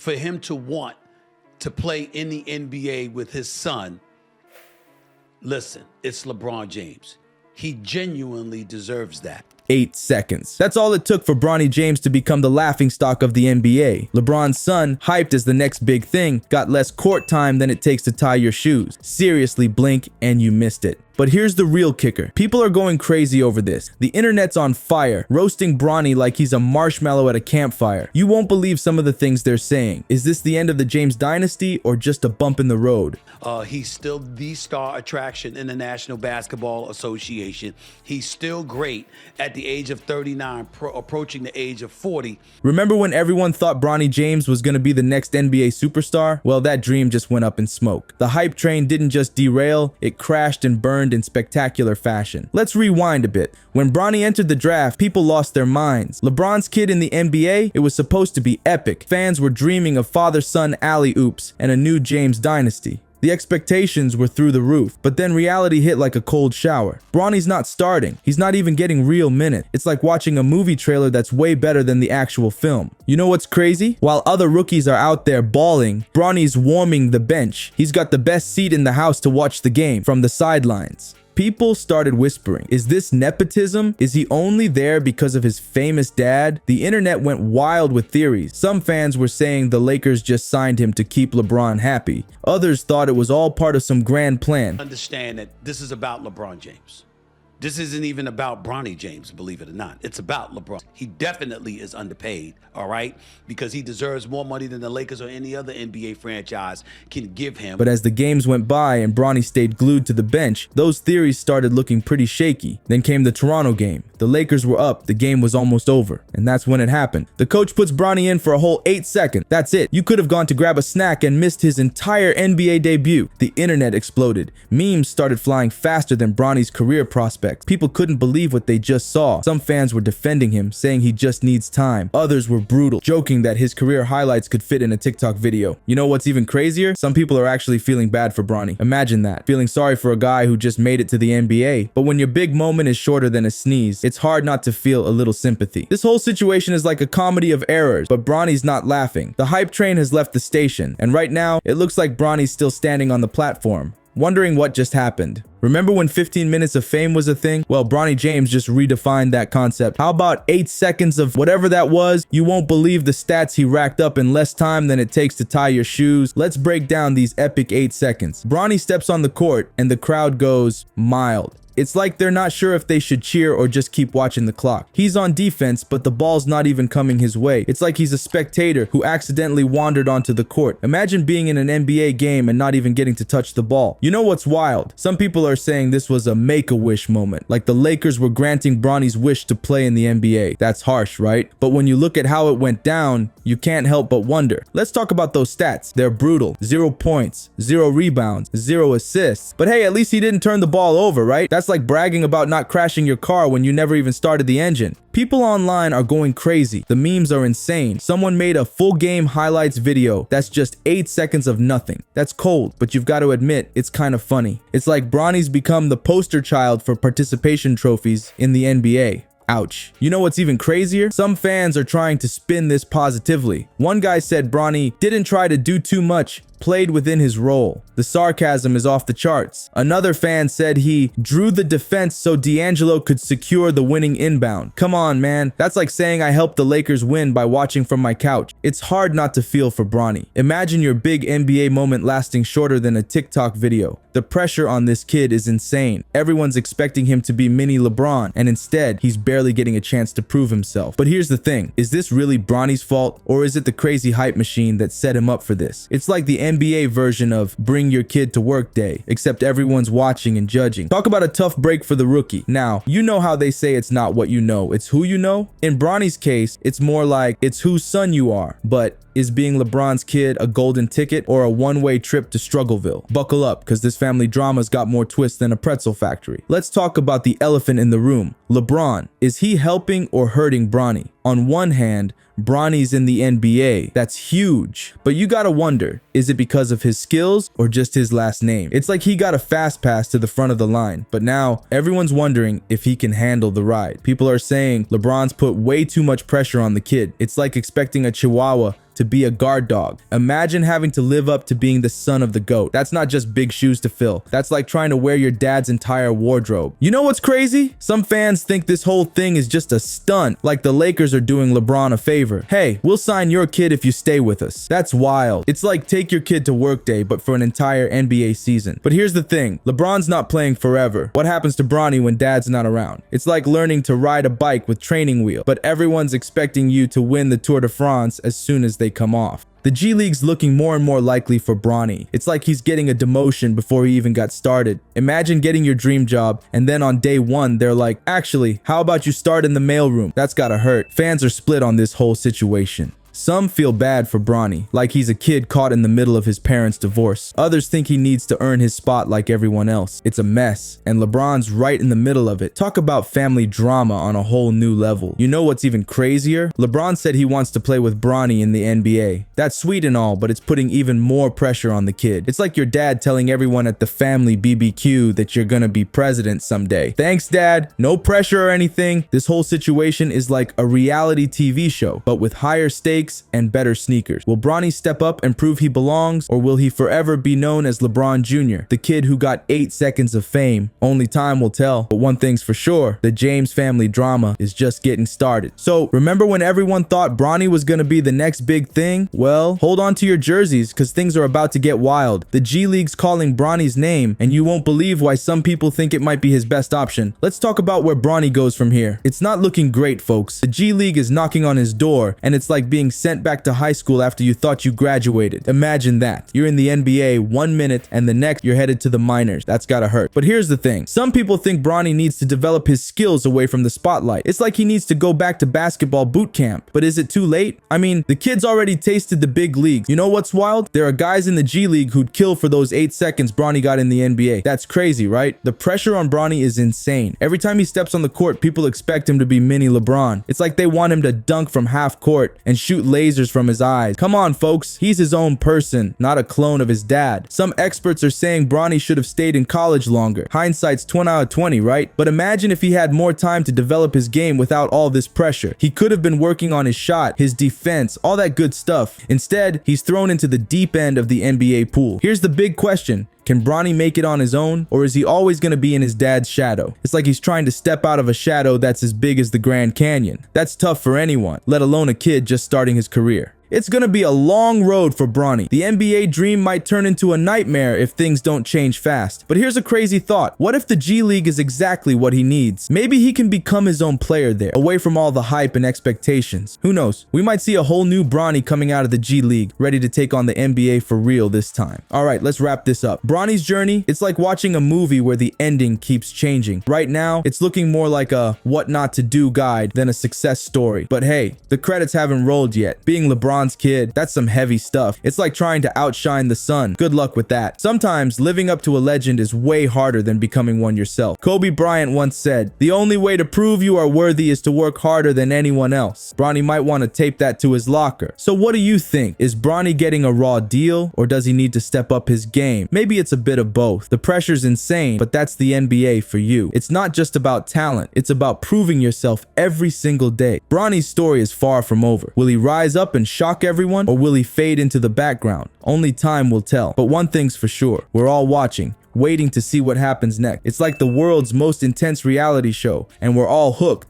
for him to want to play in the NBA with his son, listen, it's LeBron James. He genuinely deserves that. 8 seconds. That's all it took for Bronny James to become the laughingstock of the NBA. LeBron's son, hyped as the next big thing, got less court time than it takes to tie your shoes. Seriously, blink and you missed it. But here's the real kicker. People are going crazy over this. The internet's on fire, roasting Bronny like he's a marshmallow at a campfire. You won't believe some of the things they're saying. Is this the end of the James dynasty or just a bump in the road? He's still the star attraction in the National Basketball Association. He's still great at the age of 39, approaching the age of 40. Remember when everyone thought Bronny James was going to be the next NBA superstar? Well, that dream just went up in smoke. The hype train didn't just derail, it crashed and burned in spectacular fashion. Let's rewind a bit. When Bronny entered the draft, people lost their minds. LeBron's kid in the NBA, it was supposed to be epic. Fans were dreaming of father-son alley-oops and a new James dynasty. The expectations were through the roof, but then reality hit like a cold shower. Bronny's not starting. He's not even getting real minutes. It's like watching a movie trailer that's way better than the actual film. You know what's crazy? While other rookies are out there balling, Bronny's warming the bench. He's got the best seat in the house to watch the game from the sidelines. People started whispering, is this nepotism? Is he only there because of his famous dad? The internet went wild with theories. Some fans were saying the Lakers just signed him to keep LeBron happy. Others thought it was all part of some grand plan. Understand that this is about LeBron James. This isn't even about Bronny James, believe it or not. It's about LeBron. He definitely is underpaid, all right? Because he deserves more money than the Lakers or any other NBA franchise can give him. But as the games went by and Bronny stayed glued to the bench, those theories started looking pretty shaky. Then came the Toronto game. The Lakers were up, the game was almost over, and that's when it happened. The coach puts Bronny in for a whole 8 seconds. That's it. You could have gone to grab a snack and missed his entire NBA debut. The internet exploded. Memes started flying faster than Bronny's career prospects. People couldn't believe what they just saw. Some fans were defending him, saying he just needs time. Others were brutal, joking that his career highlights could fit in a TikTok video. You know what's even crazier? Some people are actually feeling bad for Bronny. Imagine that, feeling sorry for a guy who just made it to the NBA. But when your big moment is shorter than a sneeze, it's hard not to feel a little sympathy. This whole situation is like a comedy of errors, but Bronny's not laughing. The hype train has left the station, and right now, it looks like Bronny's still standing on the platform, wondering what just happened. Remember when 15 minutes of fame was a thing? Well, Bronny James just redefined that concept. How about 8 seconds of whatever that was? You won't believe the stats he racked up in less time than it takes to tie your shoes. Let's break down these epic 8 seconds. Bronny steps on the court and the crowd goes mild. It's like they're not sure if they should cheer or just keep watching the clock. He's on defense, but the ball's not even coming his way. It's like he's a spectator who accidentally wandered onto the court. Imagine being in an NBA game and not even getting to touch the ball. You know what's wild? Some people are saying this was a make-a-wish moment, like the Lakers were granting Bronny's wish to play in the NBA. That's harsh, right? But when you look at how it went down, you can't help but wonder. Let's talk about those stats. They're brutal. 0 points, 0 rebounds, 0 assists. But hey, at least he didn't turn the ball over, right? That's like bragging about not crashing your car when you never even started the engine. People online are going crazy. The memes are insane. Someone made a full game highlights video that's just 8 seconds of nothing. That's cold, but you've got to admit, it's kind of funny. It's like Bronny's become the poster child for participation trophies in the NBA. Ouch. You know what's even crazier? Some fans are trying to spin this positively. One guy said Bronny didn't try to do too much, played within his role. The sarcasm is off the charts. Another fan said he drew the defense so D'Angelo could secure the winning inbound. Come on, man. That's like saying I helped the Lakers win by watching from my couch. It's hard not to feel for Bronny. Imagine your big NBA moment lasting shorter than a TikTok video. The pressure on this kid is insane. Everyone's expecting him to be mini LeBron, and instead, he's barely getting a chance to prove himself. But here's the thing. Is this really Bronny's fault, or is it the crazy hype machine that set him up for this? It's like the NBA version of bring your kid to work day, except everyone's watching and judging. Talk about a tough break for the rookie. Now, you know how they say it's not what you know, it's who you know? In Bronny's case, it's more like it's whose son you are. But is being LeBron's kid a golden ticket or a one-way trip to Struggleville? Buckle up, because this family drama's got more twists than a pretzel factory. Let's talk about the elephant in the room. LeBron. Is he helping or hurting Bronny? On one hand, Bronny's in the NBA. That's huge. But you gotta wonder, is it because of his skills or just his last name? It's like he got a fast pass to the front of the line, but now everyone's wondering if he can handle the ride. People are saying LeBron's put way too much pressure on the kid. It's like expecting a chihuahua to to be a guard dog. Imagine having to live up to being the son of the GOAT. That's not just big shoes to fill. That's like trying to wear your dad's entire wardrobe. You know what's crazy? Some fans think this whole thing is just a stunt, like the Lakers are doing LeBron a favor. Hey, we'll sign your kid if you stay with us. That's wild. It's like take your kid to work day, but for an entire NBA season. But here's the thing, LeBron's not playing forever. What happens to Bronny when dad's not around? It's like learning to ride a bike with training wheel, but everyone's expecting you to win the Tour de France as soon as they come off. The G League's looking more and more likely for Bronny. It's like he's getting a demotion before he even got started. Imagine getting your dream job, and then on day one, they're like, actually, how about you start in the mailroom? That's gotta hurt. Fans are split on this whole situation. Some feel bad for Bronny, like he's a kid caught in the middle of his parents' divorce. Others think he needs to earn his spot like everyone else. It's a mess, and LeBron's right in the middle of it. Talk about family drama on a whole new level. You know what's even crazier? LeBron said he wants to play with Bronny in the NBA. That's sweet and all, but it's putting even more pressure on the kid. It's like your dad telling everyone at the family BBQ that you're gonna be president someday. Thanks, Dad. No pressure or anything. This whole situation is like a reality TV show, but with higher stakes and better sneakers. Will Bronny step up and prove he belongs, or will he forever be known as LeBron Jr., the kid who got 8 seconds of fame? Only time will tell. But one thing's for sure, the James family drama is just getting started. So remember when everyone thought Bronny was gonna be the next big thing? Well, hold on to your jerseys because things are about to get wild. The G League's calling Bronny's name, and you won't believe why some people think it might be his best option. Let's talk about where Bronny goes from here. It's not looking great, folks. The G League is knocking on his door, and it's like being sent back to high school after you thought you graduated. Imagine that. You're in the NBA 1 minute and the next you're headed to the minors. That's gotta hurt. But here's the thing. Some people think Bronny needs to develop his skills away from the spotlight. It's like he needs to go back to basketball boot camp. But is it too late? I mean, the kid's already tasted the big leagues. You know what's wild? There are guys in the G League who'd kill for those 8 seconds Bronny got in the NBA. That's crazy, right? The pressure on Bronny is insane. Every time he steps on the court, people expect him to be mini LeBron. It's like they want him to dunk from half court and shoot lasers from his eyes. Come on, folks. He's his own person, not a clone of his dad. Some experts are saying Bronny should have stayed in college longer. Hindsight's 20 out of 20, right? But imagine if he had more time to develop his game without all this pressure. He could have been working on his shot, his defense, all that good stuff. Instead, he's thrown into the deep end of the NBA pool. Here's the big question. Can Bronny make it on his own, or is he always going to be in his dad's shadow? It's like he's trying to step out of a shadow that's as big as the Grand Canyon. That's tough for anyone, let alone a kid just starting his career. It's gonna be a long road for Bronny. The NBA dream might turn into a nightmare if things don't change fast. But here's a crazy thought. What if the G League is exactly what he needs? Maybe he can become his own player there, away from all the hype and expectations. Who knows? We might see a whole new Bronny coming out of the G League, ready to take on the NBA for real this time. Alright, let's wrap this up. Bronny's journey, it's like watching a movie where the ending keeps changing. Right now, it's looking more like a what not to do guide than a success story. But hey, the credits haven't rolled yet. Being LeBron's kid, that's some heavy stuff. It's like trying to outshine the sun. Good luck with that. Sometimes living up to a legend is way harder than becoming one yourself. Kobe Bryant once said, "The only way to prove you are worthy is to work harder than anyone else." Bronny might want to tape that to his locker. So what do you think? Is Bronny getting a raw deal, or does he need to step up his game? Maybe it's a bit of both. The pressure's insane, but that's the NBA for you. It's not just about talent. It's about proving yourself every single day. Bronny's story is far from over. Will he rise up and shock everyone, or will he fade into the background? Only time will tell. But one thing's for sure, we're all watching, waiting to see what happens next. It's like the world's most intense reality show, and we're all hooked.